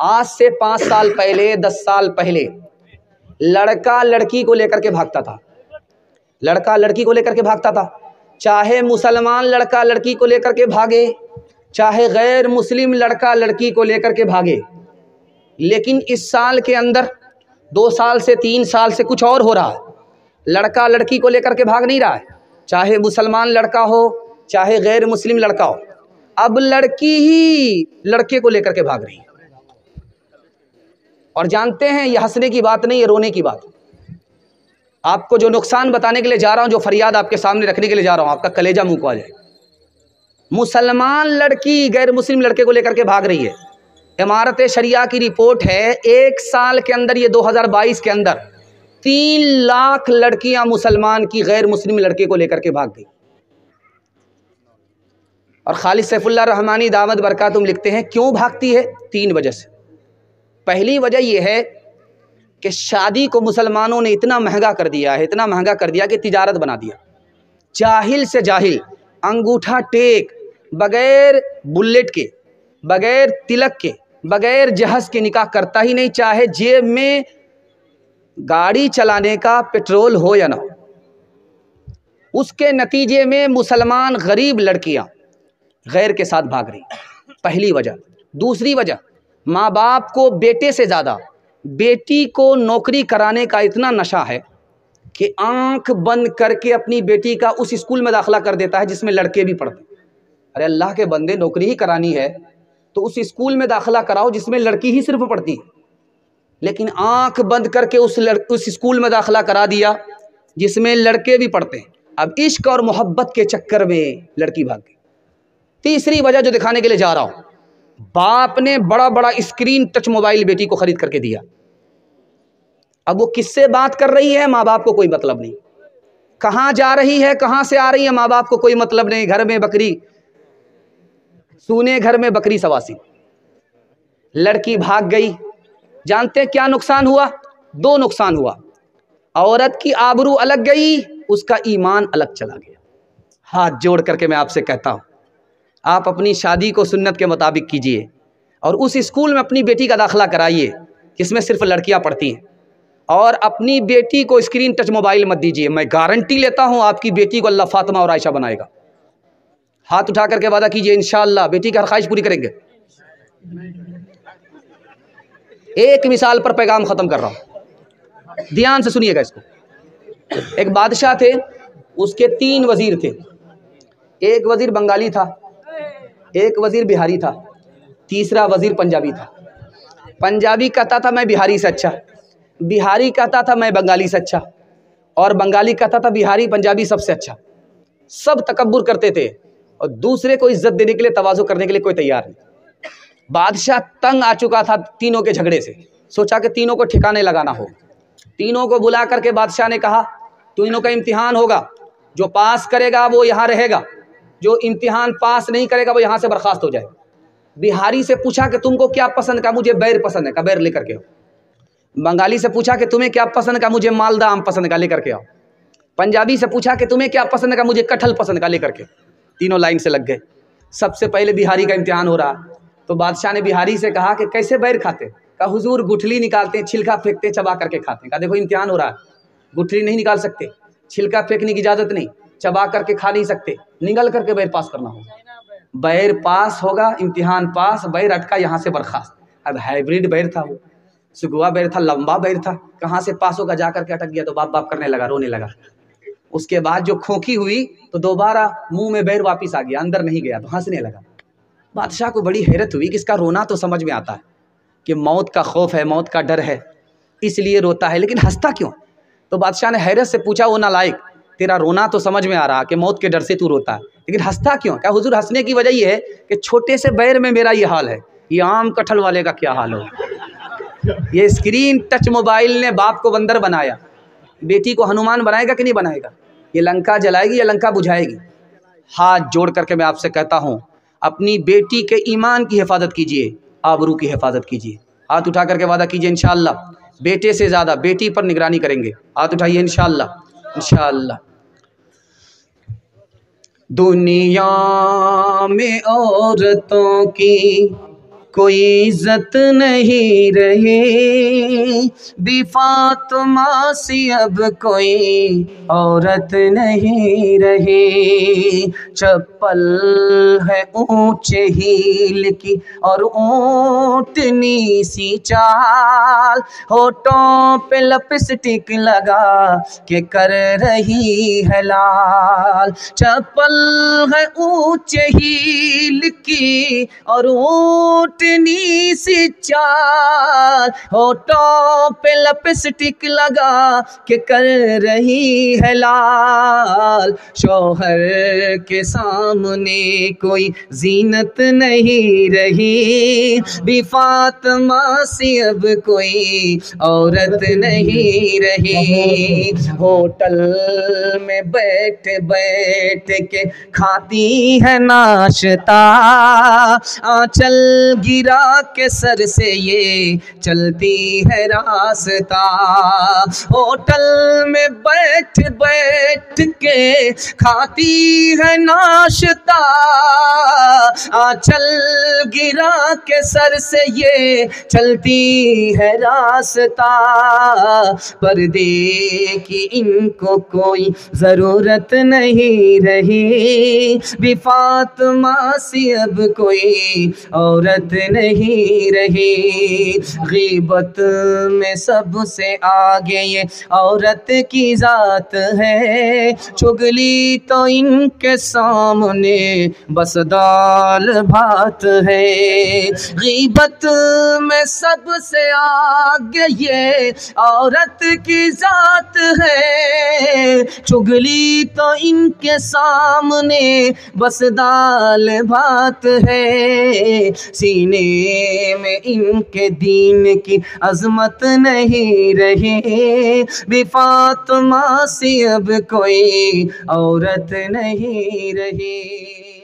آج سے 5 سال پہلے 10 سال پہلے لڑکا لڑکی کو لے کر کے بھاگتا تھا، لڑکا لڑکی کو لے کر کے بھاگتا تھا، چاہے مسلمان لڑکا لڑکی کو لے کر کے بھاگے، چاہے غیر مسلم لڑکا لڑکی کو لے کر کے بھاگے۔ لیکن اس سال کے اندر 2 سال سے 3 سال سے کچھ اور ہو رہا ہے، لڑکا لڑکی کو لے کر کے بھاگ نہیں رہا ہے، چاہے مسلمان لڑکا ہو چاہے غیر مسلم لڑکا ہو، اب لڑکی ہی لڑکے کو لے کر کے بھاگ رہی ہے۔ اور جانتے ہیں یہ ہنسنے کی بات نہیں، یہ رونے کی بات۔ آپ کو جو نقصان بتانے کے لیے جا رہا ہوں، جو فریاد آپ کے سامنے رکھنے کے لیے جا رہا ہوں، آپ کا کلیجہ منہ کو آ جائے۔ مسلمان لڑکی غیر مسلم لڑکے کو لے کر کے بھاگ رہی ہے۔ امارت شریعہ کی رپورٹ ہے 1 سال کے اندر، یہ 2022 کے اندر 3 لاکھ لڑکیاں مسلمان کی غیر مسلم لڑکے کو لے کر کے بھاگ گئی۔ اور خالد سیف اللہ رحمانی دامت برکاتہم لکھتے ہیں کیوں بھاگتی ہے؟ 3 وجہ سے۔ پہلی وجہ یہ ہے کہ شادی کو مسلمانوں نے اتنا مہنگا کر دیا ہے، اتنا مہنگا کر دیا کہ تجارت بنا دیا۔ جاہل سے جاہل انگوٹھا ٹیک، بغیر بلیٹ کے، بغیر تلک کے، بغیر جہیز کے نکاح کرتا ہی نہیں، چاہے جیب میں گاڑی چلانے کا پیٹرول ہو یا نہ ہو۔ اس کے نتیجے میں مسلمان غریب لڑکیاں غیر کے ساتھ بھاگ رہی، پہلی وجہ۔ دوسری وجہ، ماں باپ کو بیٹے سے زیادہ بیٹی کو نوکری کرانے کا اتنا نشہ ہے کہ آنکھ بند کر کے اپنی بیٹی کا اس اسکول میں داخلہ کر دیتا ہے جس میں لڑکے بھی پڑھتے ہیں۔ ارے اللہ کے بندے، نوکری ہی کرانی ہے تو اس اسکول میں داخلہ کراؤ جس میں لڑکی ہی صرف پڑھتی ہے، لیکن آنکھ بند کر کے اس اسکول میں داخلہ کرا دیا جس میں لڑکے بھی پڑھتے ہیں۔ اب عشق اور محبت کے چکر میں لڑکی بھاگ گئی۔ تیسری وجہ جو دکھانے کے لیے جا رہا ہوں، باپ نے بڑا بڑا اسکرین ٹچ موبائل بیٹی کو خرید کر کے دیا۔ اب وہ کس سے بات کر رہی ہے، ماں باپ کو کوئی مطلب نہیں، کہاں جا رہی ہے، کہاں سے آ رہی ہے، ماں باپ کو کوئی مطلب نہیں۔ گھر میں بکری سونے، گھر میں بکری سواسی۔ لڑکی بھاگ گئی۔ جانتے ہیں کیا نقصان ہوا؟ 2 نقصان ہوا۔ عورت کی آبرو الگ گئی، اس کا ایمان الگ چلا گیا۔ ہاتھ جوڑ کر کے میں آپ سے کہتا ہوں، آپ اپنی شادی کو سنت کے مطابق کیجئے اور اس اسکول میں اپنی بیٹی کا داخلہ کرائیے جس میں صرف لڑکیاں پڑھتی ہیں، اور اپنی بیٹی کو اسکرین ٹچ موبائل مت دیجیے۔ میں گارنٹی لیتا ہوں آپ کی بیٹی کو اللہ فاطمہ اور عائشہ بنائے گا۔ ہاتھ اٹھا کر کے وعدہ کیجئے انشاءاللہ بیٹی کی ہر خواہش پوری کریں گے۔ ایک مثال پر پیغام ختم کر رہا ہوں، دھیان سے سنیے گا اس کو۔ ایک بادشاہ تھے، اس کے 3 وزیر تھے۔ ایک وزیر بنگالی تھا، ایک وزیر بہاری تھا، تیسرا وزیر پنجابی تھا۔ پنجابی کہتا تھا میں بہاری سے اچھا، بہاری کہتا تھا میں بنگالی سے اچھا، اور بنگالی کہتا تھا بہاری پنجابی سب سے اچھا۔ سب تکبر کرتے تھے اور دوسرے کو عزت دینے کے لیے، تواضع کرنے کے لیے کوئی تیار نہیں۔ بادشاہ تنگ آ چکا تھا تینوں کے جھگڑے سے، سوچا کہ تینوں کو ٹھکانے لگانا ہو۔ تینوں کو بلا کر کے بادشاہ نے کہا تینوں کا امتحان ہوگا، جو پاس کرے گا وہ یہاں رہے گا، جو امتحان پاس نہیں کرے گا وہ یہاں سے برخاست ہو جائے۔ بہاری سے پوچھا کہ تم کو کیا پسند؟ کا مجھے بیر پسند ہے، کا بیر لے کر کے آؤ۔ بنگالی سے پوچھا کہ تمہیں کیا پسند؟ کا مجھے مالدہ آم پسند ہے، کا لے کر کے آؤ۔ پنجابی سے پوچھا کہ تمہیں کیا پسند ہے؟ کا مجھے کٹہل پسند ہے، کا لے کر کے۔ تینوں لائن سے لگ گئے۔ سب سے پہلے بہاری کا امتحان ہو رہا، تو بادشاہ نے بہاری سے کہا کہ کیسے بیر کھاتے؟ کہا حضور گٹھلی نکالتے ہیں، چھلکا پھینکتے، چبا کر کے کھاتے ہیں۔ کہا دیکھو امتحان ہو رہا ہے، گٹھلی نہیں نکال سکتے، چھلکا پھینکنے کی اجازت نہیں، چبا کر کے کھا نہیں سکتے، نگل کر کے بیر پاس کرنا ہوگا۔ بیر پاس ہوگا، امتحان پاس، بیر اٹکا یہاں سے برخاست۔ اب ہائیبریڈ بیر تھا، وہ سگوا بیر تھا، لمبا بیر تھا، کہاں سے پاس ہوگا؟ جا کر کے اٹک گیا تو باپ باپ کرنے لگا، رونے لگا۔ اس کے بعد جو کھونکی ہوئی تو دوبارہ منہ میں بیر واپس آ گیا، اندر نہیں گیا تو ہنسنے لگا۔ بادشاہ کو بڑی حیرت ہوئی کہ اس کا رونا تو سمجھ میں آتا ہے کہ موت کا خوف ہے، موت کا ڈر ہے، اس لیے روتا ہے، لیکن ہنستا کیوں؟ تو بادشاہ نے حیرت سے پوچھا وہ نالائق، تیرا رونا تو سمجھ میں آ رہا کہ موت کے ڈر سے تو روتا ہے، لیکن ہنستا کیوں؟ کہا حضور ہنسنے کی وجہ یہ ہے کہ چھوٹے سے بیر میں میرا یہ حال ہے، یہ آم کٹہل والے کا کیا حال ہو۔ یہ اسکرین ٹچ موبائل نے باپ کو بندر بنایا، بیٹی کو ہنومان بنائے گا کہ نہیں بنائے گا؟ یہ لنکا جلائے گی یا لنکا بجھائے گی؟ ہاتھ جوڑ کر کے میں آپ سے کہتا ہوں اپنی بیٹی کے ایمان کی حفاظت کیجئے، آبرو کی حفاظت کیجئے۔ ہاتھ اٹھا کر کے وعدہ کیجئے انشاءاللہ بیٹے سے زیادہ بیٹی پر نگرانی کریں گے۔ ہاتھ اٹھائیے انشاءاللہ، انشاءاللہ۔ دنیا میں عورتوں کی کوئی عزت نہیں رہی، بی فاطمہ سی اب کوئی عورت نہیں رہی۔ چپل ہے اونچے ہیل کی اور اونٹنی سی چال، ہونٹوں پہ لپسٹک لگا کہ کر رہی ہے لال۔ چپل ہے اونچے ہیل کی اور اونٹنی سی چال، ہونٹوں پہ لپسٹک لگا کہ کر رہی ہے لال۔ شوہر کے سامنے کوئی زینت نہیں رہی، بی فاطمہ سی اب کوئی عورت نہیں رہی۔ ہوٹل میں بیٹھ بیٹھ کے کھاتی ہے ناشتہ، آنچل گرا کے سر سے یہ چلتی ہے راستہ۔ ہوٹل میں بیٹھ بیٹھ کے کھاتی ہے ناشتہ، آنچل گرا کے سر سے یہ چلتی ہے راستہ۔ پردے کی ان کو کوئی ضرورت نہیں رہی، بی فاطمہ سی اب کوئی عورت نہیں رہی۔ غیبت میں سب سے آگے یہ عورت کی ذات ہے، چگلی تو ان کے سامنے بس دال بھات ہے۔ غیبت میں سب سے آگے یہ عورت کی ذات ہے، چگلی تو ان کے سامنے بس دال بھات ہے۔ سینے میں ان کے دین کی عظمت نہیں رہی، بی فاطمہ سی اب کوئی عورت نہیں رہی۔